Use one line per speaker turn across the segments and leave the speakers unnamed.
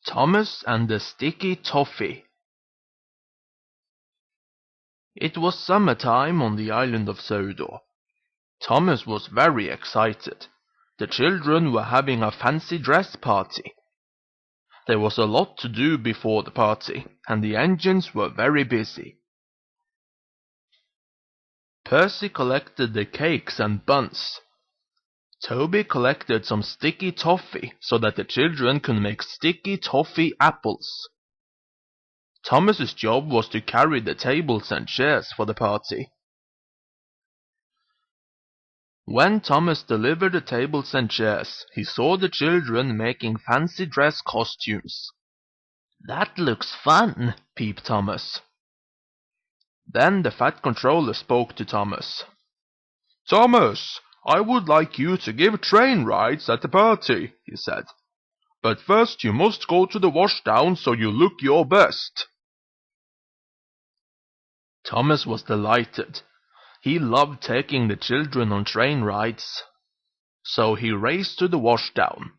Thomas and the Sticky Toffee. It was summertime on the island of Sodor. Thomas was very excited. The children were having a fancy dress party. There was a lot to do before the party, and the engines were very busy. Percy collected the cakes and buns. Toby collected some sticky toffee so that the children could make sticky toffee apples. Thomas's job was to carry the tables and chairs for the party. When Thomas delivered the tables and chairs, he saw the children making fancy dress costumes. "That looks fun," peeped Thomas. Then the Fat Controller spoke to Thomas.
"Thomas, I would like you to give train rides at the party," he said. "But first you must go to the washdown so you look your best."
Thomas was delighted. He loved taking the children on train rides. So he raced to the washdown.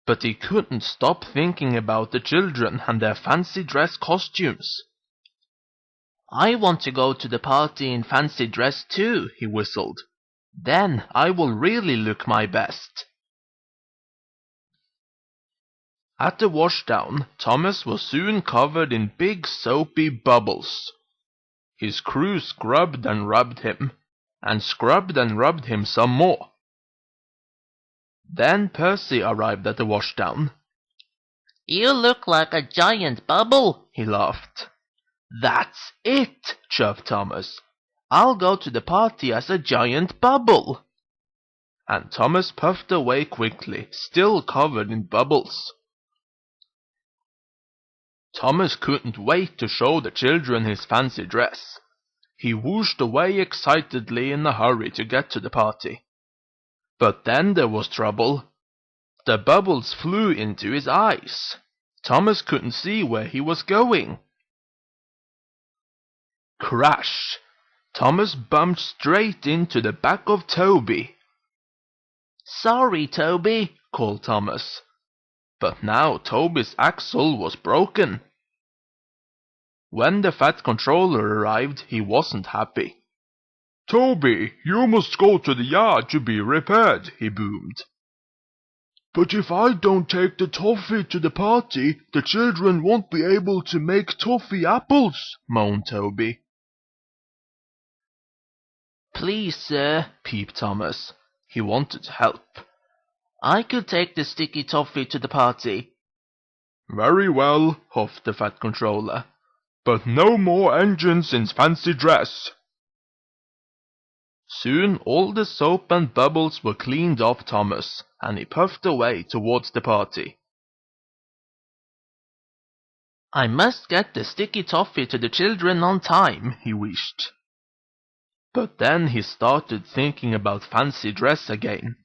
But he couldn't stop thinking about the children and their fancy dress costumes. "I want to go to the party in fancy dress too," he whistled. "Then I will really look my best." At the washdown, Thomas was soon covered in big soapy bubbles. His crew scrubbed and rubbed him, and scrubbed and rubbed him some more. Then Percy arrived at the washdown.
"You look like a giant bubble,"
he laughed. "That's it," chirped Thomas. "I'll go to the party as a giant bubble." And Thomas puffed away quickly, still covered in bubbles. Thomas couldn't wait to show the children his fancy dress. He whooshed away excitedly in a hurry to get to the party. But then there was trouble. The bubbles flew into his eyes. Thomas couldn't see where he was going. Crash! Thomas bumped straight into the back of Toby. "Sorry, Toby," called Thomas. But now Toby's axle was broken. When the Fat Controller arrived, he wasn't happy.
"Toby, you must go to the yard to be repaired," he boomed. "But if I don't take the toffee to the party, the children won't be able to make toffee apples," moaned Toby.
"Please, sir," peeped Thomas. He wanted to help. "I could take the sticky toffee to the party."
"Very well," huffed the Fat Controller. "But no more engines in fancy dress."
Soon all the soap and bubbles were cleaned off Thomas, and he puffed away towards the party. "I must get the sticky toffee to the children on time," he wished. But then he started thinking about fancy dress again.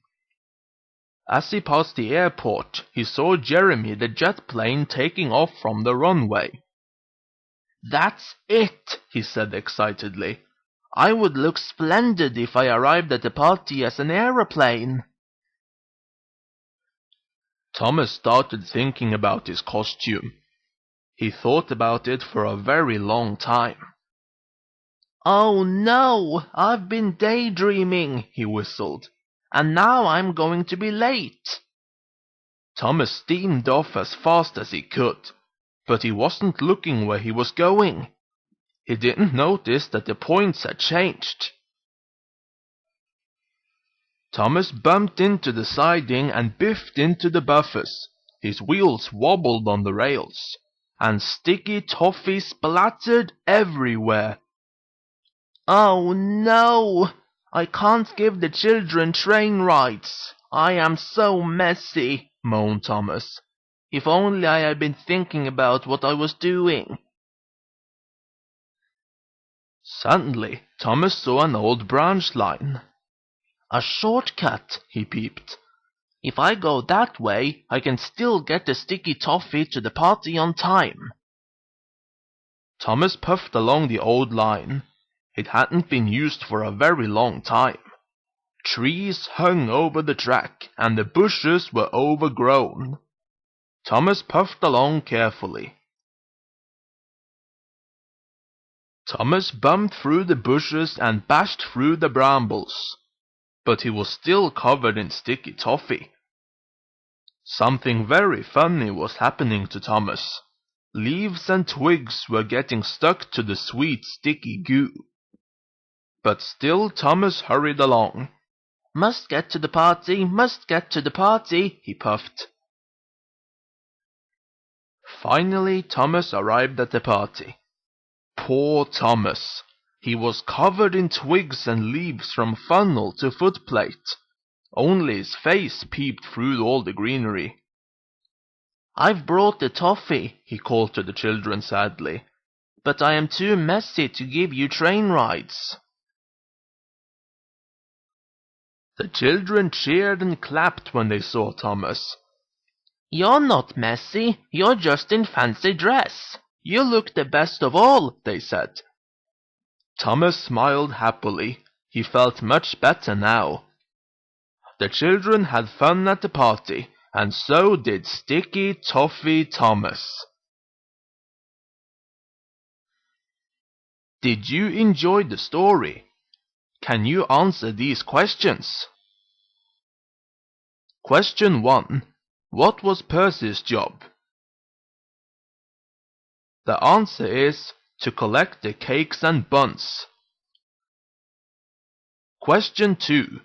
As he passed the airport, he saw Jeremy the jet plane taking off from the runway. "That's it," he said excitedly. "I would look splendid if I arrived at the party as an aeroplane." Thomas started thinking about his costume. He thought about it for a very long time. "Oh no, I've been daydreaming," he whistled, "and now I'm going to be late." Thomas steamed off as fast as he could, but he wasn't looking where he was going. He didn't notice that the points had changed. Thomas bumped into the siding and biffed into the buffers. His wheels wobbled on the rails, and sticky toffee splattered everywhere. "Oh no! I can't give the children train rides. I am so messy," moaned Thomas. "If only I had been thinking about what I was doing." Suddenly, Thomas saw an old branch line. "A shortcut," he peeped. "If I go that way, I can still get the sticky toffee to the party on time." Thomas puffed along the old line. It hadn't been used for a very long time. Trees hung over the track, and the bushes were overgrown. Thomas puffed along carefully. Thomas bumped through the bushes and bashed through the brambles, but he was still covered in sticky toffee. Something very funny was happening to Thomas. Leaves and twigs were getting stuck to the sweet sticky goo. But still Thomas hurried along. "Must get to the party, must get to the party," he puffed. Finally Thomas arrived at the party. Poor Thomas! He was covered in twigs and leaves from funnel to footplate. Only his face peeped through all the greenery. "I've brought the toffee," he called to the children sadly, "but I am too messy to give you train rides." The children cheered and clapped when they saw Thomas. "You're not messy, you're just in fancy dress. You look the best of all," they said. Thomas smiled happily. He felt much better now. The children had fun at the party, and so did Sticky Toffee Thomas. Did you enjoy the story? Can you answer these questions? Question 1. What was Percy's job? The answer is to collect the cakes and buns. Question 2.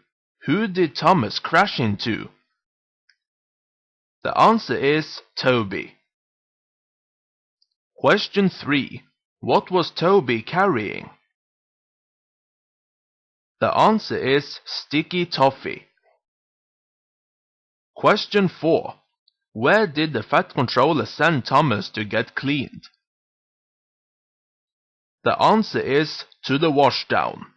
Who did Thomas crash into? The answer is Toby. Question 3. What was Toby carrying? The answer is sticky toffee. Question 4. Where did the Fat Controller send Thomas to get cleaned? The answer is to the washdown.